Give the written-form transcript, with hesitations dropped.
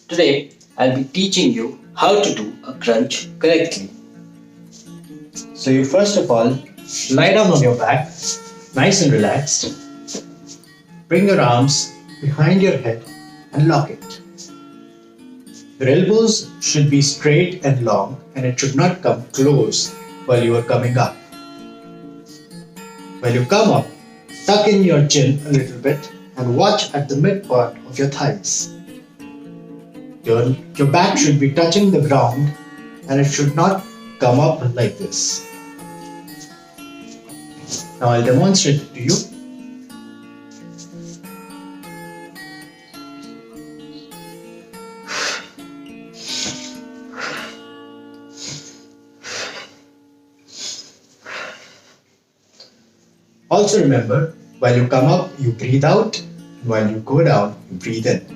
Today, I'll be teaching you how to do a crunch correctly. So, you first of all lie down on your back, nice and relaxed. Bring your arms behind your head and lock it. Your elbows should be straight and long, and it should not come close while you are coming up. When you come up, tuck in your chin a little bit and watch at the mid part of your thighs. Your back should be touching the ground and it should not come up like this. Now I'll demonstrate it to you. Also remember, while you come up, you breathe out, and while you go down, you breathe in.